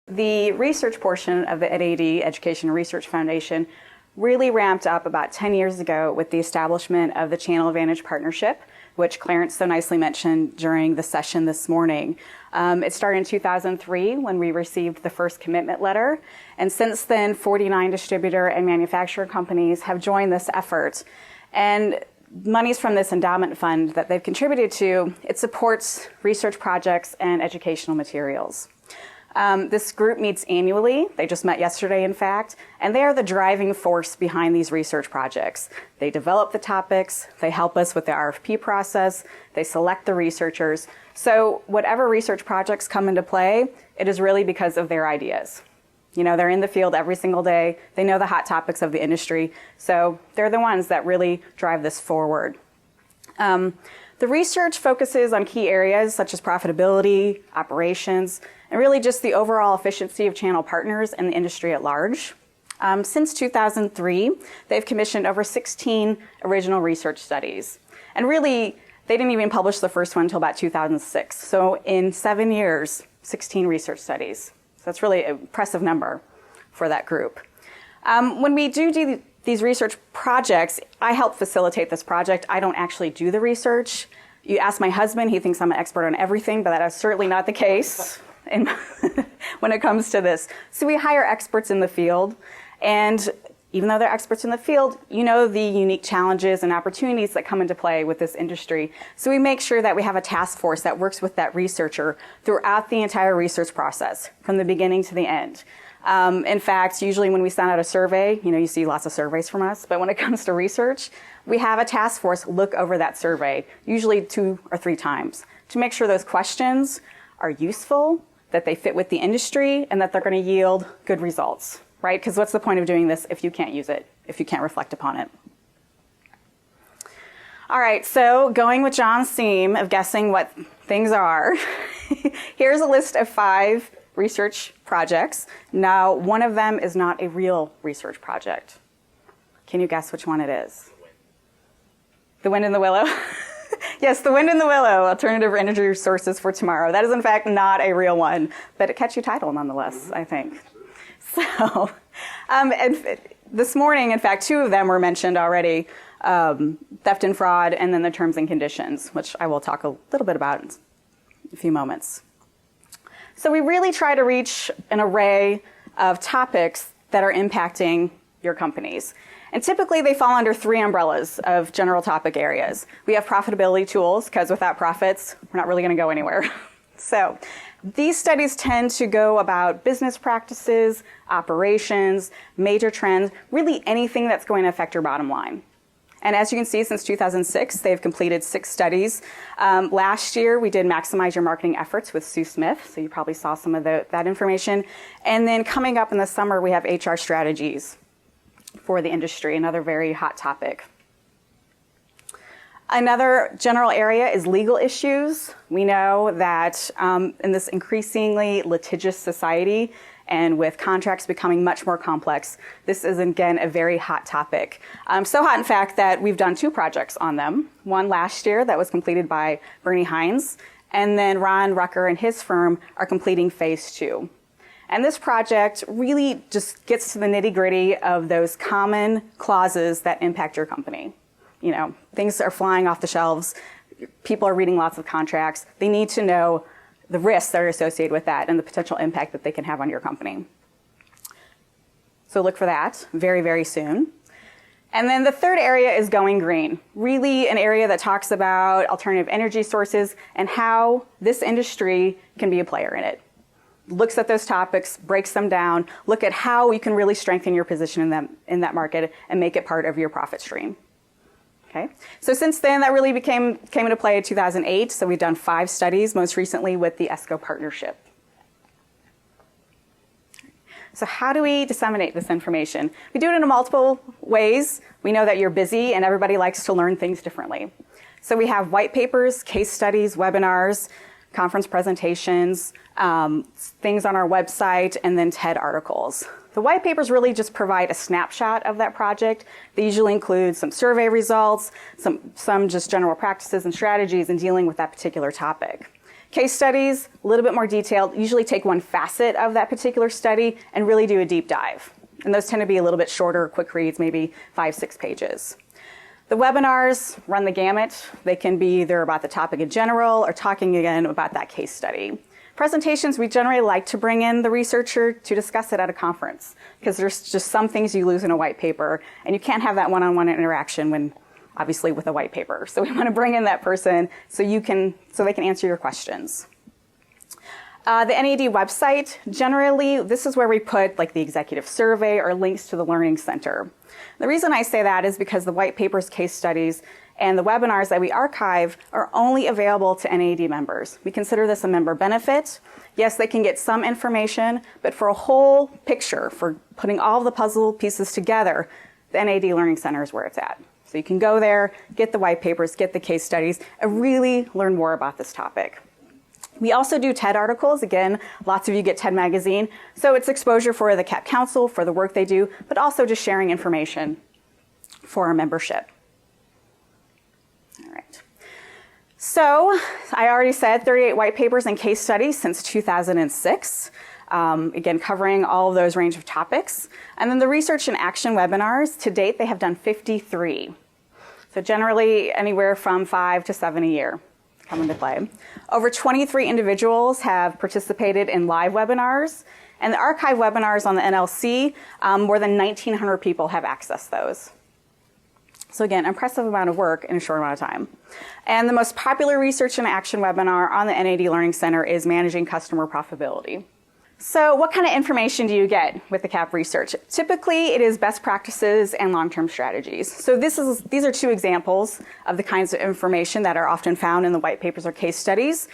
The research portion of the EdAD, Education and Research Foundation, really ramped up about 10 years ago with the establishment of the Channel Advantage Partnership, which Clarence so nicely mentioned during the session this morning. It started in 2003 when we received the first commitment letter, and since then 49 distributor and manufacturer companies have joined this effort. And monies from this endowment fund that they've contributed to, it supports research projects and educational materials. This group meets annually. They just met yesterday, in fact, and they are the driving force behind these research projects. They develop the topics, they help us with the RFP process, they select the researchers. So whatever research projects come into play, it is really because of their ideas. You know, they're in the field every single day. They know the hot topics of the industry. So they're the ones that really drive this forward. The research focuses on key areas such as profitability, operations, and really just the overall efficiency of channel partners and the industry at large. Since 2003, they've commissioned over 16 original research studies. And really, they didn't even publish the first one until about 2006. So in 7 years, 16 research studies. So that's really an impressive number for that group. When we do these research projects, I help facilitate this project. I don't actually do the research. You ask my husband, he thinks I'm an expert on everything, but that is certainly not the case when it comes to this. So we hire experts in the field, and even though they're experts in the field, you know the unique challenges and opportunities that come into play with this industry. So we make sure that we have a task force that works with that researcher throughout the entire research process, from the beginning to the end. In fact, usually when we send out a survey, you know, you see lots of surveys from us, but when it comes to research, we have a task force look over that survey, usually 2 or 3 times, to make sure those questions are useful, that they fit with the industry, and that they're going to yield good results, right? Because what's the point of doing this if you can't use it, if you can't reflect upon it? All right, so going with John's theme of guessing what things are, here's a list of 5 research projects. Now, one of them is not a real research project. Can you guess which one it is? The Wind in the Willow? Yes, the Wind in the Willow, alternative energy sources for tomorrow. That is, in fact, not a real one, but a catchy title nonetheless, I think. So, and this morning, in fact, 2 of them were mentioned already, theft and fraud, and then the terms and conditions, which I will talk a little bit about in a few moments. So we really try to reach an array of topics that are impacting your companies. And typically they fall under 3 umbrellas of general topic areas. We have profitability tools, because without profits, we're not really going to go anywhere. So these studies tend to go about business practices, operations, major trends, really anything that's going to affect your bottom line. And as you can see, since 2006, they've completed 6 studies. Last year, we did Maximize Your Marketing Efforts with Sue Smith, so you probably saw some of that information. And then coming up in the summer, we have HR strategies for the industry, another very hot topic. Another general area is legal issues. We know that in this increasingly litigious society, and with contracts becoming much more complex, this is, again, a very hot topic. So hot, in fact, that we've done 2 projects on them. One last year that was completed by Bernie Hines, and then Ron Rucker and his firm are completing phase 2. And this project really just gets to the nitty-gritty of those common clauses that impact your company. You know, things are flying off the shelves. People are reading lots of contracts. They need to know the risks that are associated with that and the potential impact that they can have on your company. So look for that very, very soon. And then the third area is going green, really an area that talks about alternative energy sources and how this industry can be a player in it. Looks at those topics, breaks them down, look at how you can really strengthen your position in that market and make it part of your profit stream. Okay. So since then, that really came into play in 2008. So we've done 5 studies, most recently with the ESCO partnership. So how do we disseminate this information? We do it in multiple ways. We know that you're busy and everybody likes to learn things differently. So we have white papers, case studies, webinars, conference presentations, things on our website, and then TED articles. The white papers really just provide a snapshot of that project. They usually include some survey results, some just general practices and strategies in dealing with that particular topic. Case studies, a little bit more detailed, usually take one facet of that particular study and really do a deep dive. And those tend to be a little bit shorter, quick reads, maybe 5-6 pages. The webinars run the gamut. They can be either about the topic in general or talking again about that case study. Presentations, we generally like to bring in the researcher to discuss it at a conference because there's just some things you lose in a white paper and you can't have that one-on-one interaction when obviously with a white paper. So we want to bring in that person so they can answer your questions. The NAD website, generally, this is where we put like the executive survey or links to the Learning Center. The reason I say that is because the white papers, case studies, and the webinars that we archive are only available to NAD members. We consider this a member benefit. Yes, they can get some information, but for a whole picture, for putting all the puzzle pieces together, the NAD Learning Center is where it's at. So you can go there, get the white papers, get the case studies, and really learn more about this topic. We also do TED articles. Again, lots of you get TED Magazine. So it's exposure for the CAP Council, for the work they do, but also just sharing information for our membership. All right. So I already said 38 white papers and case studies since 2006. Again, covering all of those range of topics. And then the research and action webinars, to date, they have done 53. So generally anywhere from 5 to 7 a year come into play. Over 23 individuals have participated in live webinars, and the archive webinars on the NLC, more than 1,900 people have accessed those. So again, impressive amount of work in a short amount of time. And the most popular research and action webinar on the NAD Learning Center is Managing Customer Profitability. So what kind of information do you get with the CAP research? Typically, it is best practices and long-term strategies. So these are two examples of the kinds of information that are often found in the white papers or case studies.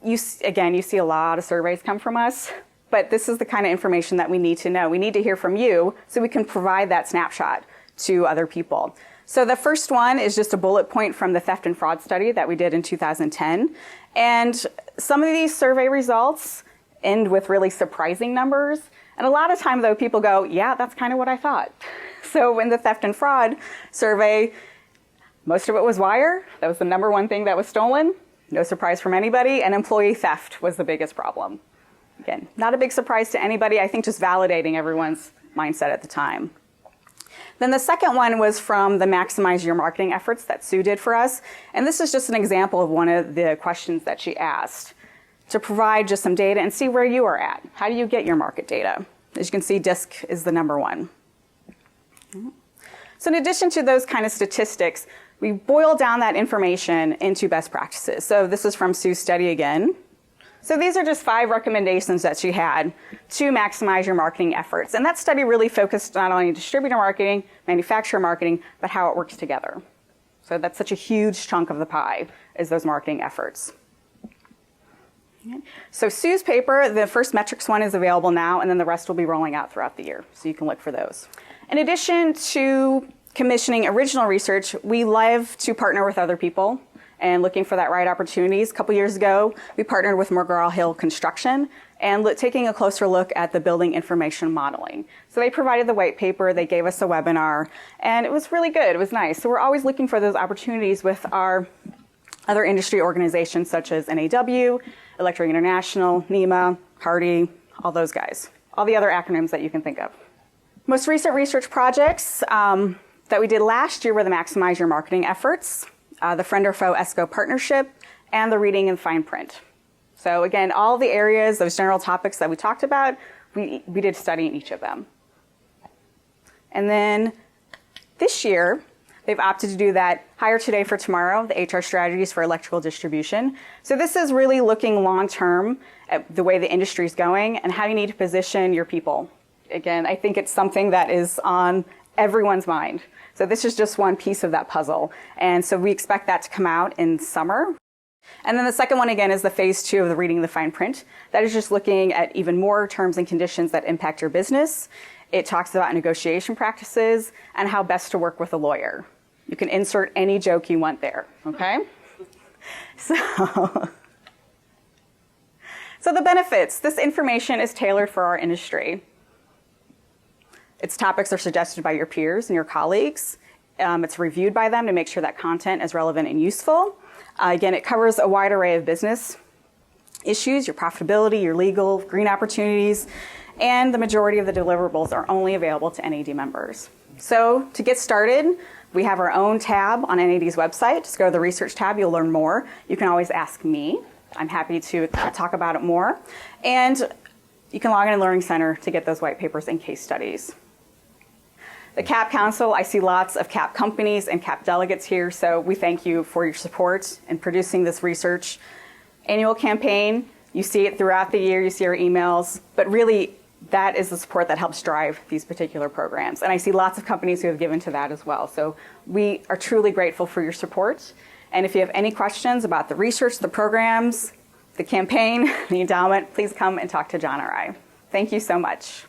You see a lot of surveys come from us, but this is the kind of information that we need to know. We need to hear from you so we can provide that snapshot to other people. So the first one is just a bullet point from the theft and fraud study that we did in 2010. And some of these survey results end with really surprising numbers. And a lot of time, though, people go, yeah, that's kind of what I thought. So in the theft and fraud survey, most of it was wire. That was the number one thing that was stolen. No surprise from anybody. And employee theft was the biggest problem. Again, not a big surprise to anybody. I think just validating everyone's mindset at the time. Then the second one was from the Maximize Your Marketing efforts that Sue did for us. And this is just an example of one of the questions that she asked, to provide just some data and see where you are at. How do you get your market data? As you can see, DISC is the number one. So in addition to those kind of statistics, we boil down that information into best practices. So this is from Sue's study again. So these are just 5 recommendations that she had to maximize your marketing efforts. And that study really focused not only on distributor marketing, manufacturer marketing, but how it works together. So that's such a huge chunk of the pie, is those marketing efforts. So Sue's paper, the first metrics one is available now, and then the rest will be rolling out throughout the year, so you can look for those. In addition to commissioning original research, we love to partner with other people and looking for that right opportunities. A couple years ago, we partnered with McGraw-Hill Construction and taking a closer look at the building information modeling. So they provided the white paper, they gave us a webinar, and it was really good. It was nice. So we're always looking for those opportunities with our other industry organizations such as NAW, Electric International, NEMA, Hardy, all those guys. All the other acronyms that you can think of. Most recent research projects that we did last year were the Maximize Your Marketing efforts, the Friend or Foe ESCO partnership, and the Reading and Fine Print. So again, all the areas, those general topics that we talked about, we did study in each of them. And then this year, they've opted to do that Hire Today for Tomorrow, the HR strategies for electrical distribution. So this is really looking long-term at the way the industry is going and how you need to position your people. Again, I think it's something that is on everyone's mind. So this is just one piece of that puzzle. And so we expect that to come out in summer. And then the second one, again, is the phase 2 of the Reading the Fine Print. That is just looking at even more terms and conditions that impact your business. It talks about negotiation practices and how best to work with a lawyer. You can insert any joke you want there, okay? So the benefits. This information is tailored for our industry. Its topics are suggested by your peers and your colleagues. It's reviewed by them to make sure that content is relevant and useful. Again, it covers a wide array of business issues, your profitability, your legal, green opportunities, and the majority of the deliverables are only available to NAD members. So to get started, we have our own tab on NAD's website. Just go to the research tab, you'll learn more. You can always ask me. I'm happy to talk about it more. And you can log in to Learning Center to get those white papers and case studies. The CAP Council, I see lots of CAP companies and CAP delegates here, so we thank you for your support in producing this research annual campaign. You see it throughout the year, you see our emails, but really that is the support that helps drive these particular programs. And I see lots of companies who have given to that as well. So we are truly grateful for your support. And if you have any questions about the research, the programs, the campaign, the endowment, please come and talk to John or I. Thank you so much.